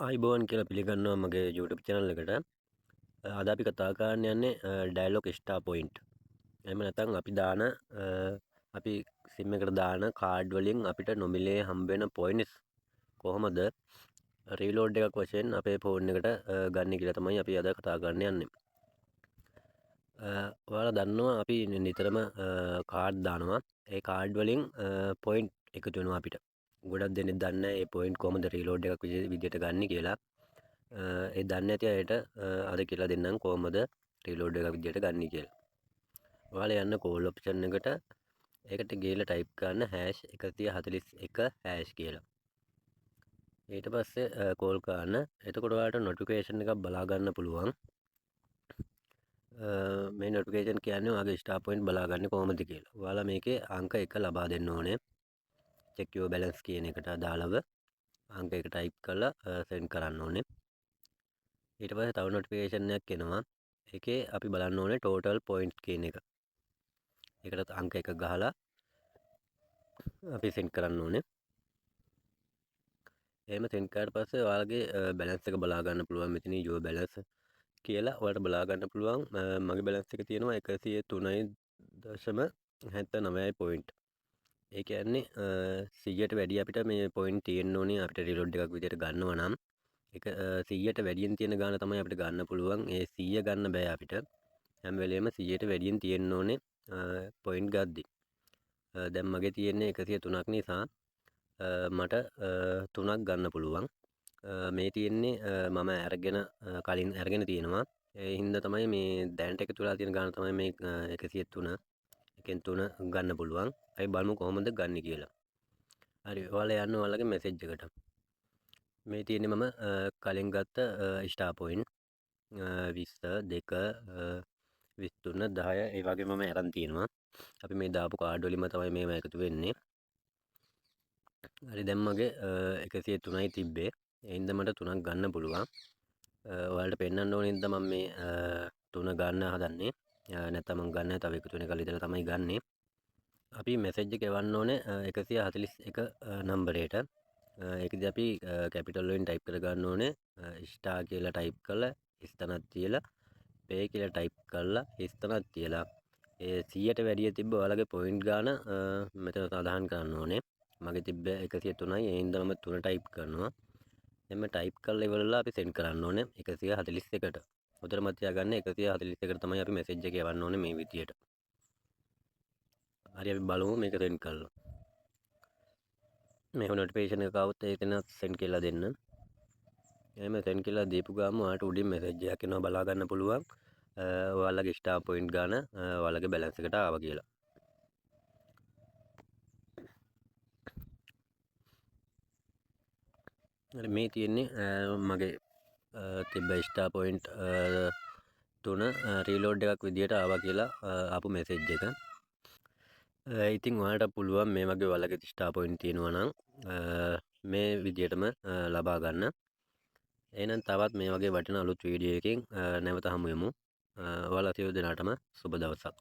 ආයිබෝවන් කියලා පිළිගන්නවා මගේ YouTube channel එකට. අද අපි කතා කරන්න යන්නේ ඩයලොග් ස්ටාර් පොයින්ට්. එහෙම නැත්නම් අපි දාන අපි SIM එකට දාන කාඩ් වලින් අපිට නොමිලේ හම්බ වෙන පොයින්ට්ස් කොහොමද රීලෝඩ් එකක් වශයෙන් අපේ ෆෝන් එකට ගන්න කියලා තමයි අපි අද කතා කරන්න යන්නේ. ඔයාලා දන්නවා අපි නිතරම කාඩ් දානවා. ඒ කාඩ් වලින් පොයින්ට් එකතු වෙනවා අපිට. ගොඩක් දෙනෙක් දන්නේ නැහැ මේ පොයින්ට් කොහොමද රීලෝඩ් එකක් විදිහට ගන්න කියලා. ඒ දන්නේ නැති අයට අද කියලා දෙන්නම් කොහොමද රීලෝඩ් එකක් විදිහට ගන්න කියලා. ඔයාලා යන්න කෝල් ඔප්ෂන් එකට ඒකට ගිහලා ටයිප් කරන්න #141# කියලා. ඊට පස්සේ කෝල් කරන්න. එතකොට ඔයාලට නොටිෆිකේෂන් එකක් බලා ගන්න පුළුවන්. මේ නොටිෆිකේෂන් කියන්නේ ඔයාගේ ස්ටාර් පොයින්ට් බලාගන්නේ කොහොමද කියලා. ඔයාලා මේකේ අංක 1 ලබා දෙන්න ඕනේ. check your balance කියන එකට අදාළව අංක 1 ටයිප් කරලා සෙන්ඩ් කරන්න ඕනේ. ඊට පස්සේ තව නොටිෆිකේෂන් එකක් එනවා. ඒකේ අපි බලන්න ඕනේ total points කියන එක. ඒකට අංක 1 ගහලා අපි සෙන්ඩ් කරන්න ඕනේ. එහෙම සෙන්ඩ් කරාට පස්සේ ඔයාලගේ බැලන්ස් එක බලා ගන්න පුළුවන්. මෙතන your balance කියලා ඔයාලට බලා ගන්න පුළුවන්. මගේ බැලන්ස් එක තියෙනවා 103.79 පොයින්ට්. ඒ කියන්නේ 100ට වැඩි අපිට මේ පොයින්ට් තියෙන්න ඕනේ අපිට රීලෝඩ් එකක් විදිහට ගන්නවා නම්. ඒක 100ට වැඩියෙන් තියෙන ගාන තමයි අපිට ගන්න පුළුවන්. ඒ 100 ගන්න බෑ අපිට. හැම වෙලේම 100ට වැඩියෙන් තියෙන්න ඕනේ පොයින්ට් ගද්දි. දැන් මගේ තියෙන්නේ 103ක් නිසා මට 3ක් ගන්න පුළුවන්. මේ තියෙන්නේ මම කලින් අරගෙන තියෙනවා. ඒ හින්දා තමයි මේ දැනට එකතු වෙලා තියෙන ගාන තමයි මේ 103. එකෙන් 3 ගන්න පුළුවන්. අපි බලමු කොහොමද ගන්න කියලා. හරි ඔයාලා යන්න ඔයාලගේ මැසේජ් එකට. මේ තියෙන්නේ මම කලින් ගත්ත ස්ටාර් පොයින්ට් 20 2 23 10 ඒ වගේ මම අරන් තියෙනවා. අපි මේ දාපු කාඩ් වලින්ම තමයි මේවා එකතු වෙන්නේ. හරි දැන් මගේ 103යි තිබ්බේ. ඒ හින්දා මට 3ක් ගන්න පුළුවන්. ඔයාලට පෙන්වන්න ඕනේ හින්දා මම මේ 3 ගන්න හදන්නේ. නැත්නම් මම ගන්න තව එකතු වෙන කල ඉඳලා තමයි ගන්නෙ. අපි මැසේජ් එක එවන්න ඕනේ 141 නම්බරයට. ඒකදී අපි කැපිටල් වලින් ටයිප් කර ගන්න ඕනේ ස්ටාර් කියලා ටයිප් කරලා ස්තනක් තියලා පේ කියලා ටයිප් කරලා ස්තනක් තියලා ඒ 100ට වැඩිය තිබ්බ ඔයාලගේ පොයින්ට් ගාන මෙතන සඳහන් කරන්න ඕනේ. මගේ තිබ්බ 103යි. ඒ හින්දා මම 3 ටයිප් කරනවා. එම්ම ටයිප් කරලා ඉවරලා අපි සෙන්ඩ් කරන්න ඕනේ 141ට. උතර මත තියාගන්න 141ට තමයි අපි මැසේජ් එක යවන්න ඕනේ මේ විදියට. හරි අපි බලමු මේක සෙන්ඩ් කරලා. මේක නොටිෆිකේෂන් එක આવුත් එතන සෙන්ඩ් කියලා දෙන්න. එහෙම සෙන්ඩ් කියලා දීපු ගාම ඔයාලට උඩින් මැසේජ් එකක් එනවා බලා ගන්න පුළුවන්. ඔයාලගේ ස්ටාර් පොයින්ට් ගාන ඔයාලගේ බැලන්ස් එකට ආවා කියලා. මේ තියෙන්නේ මගේ තිබ්බ ස්ටාර් පොයින්ට් 3 රීලෝඩ් එකක් විදියට ආවා කියලා ආපු මැසේජ් එක. ඉතින් ඔයාලට පුළුවන් මේ වගේ ඔයාලගේ ස්ටාර් පොයින්ට් තියෙනවා නම් මේ විදියටම ලබා ගන්න. එහෙනම් තවත් මේ වගේ වටිනා අලුත් වීඩියෝ එකකින් නැවත හමු වෙමු. ඔයාලා සියලු දෙනාටම සුබ දවසක්.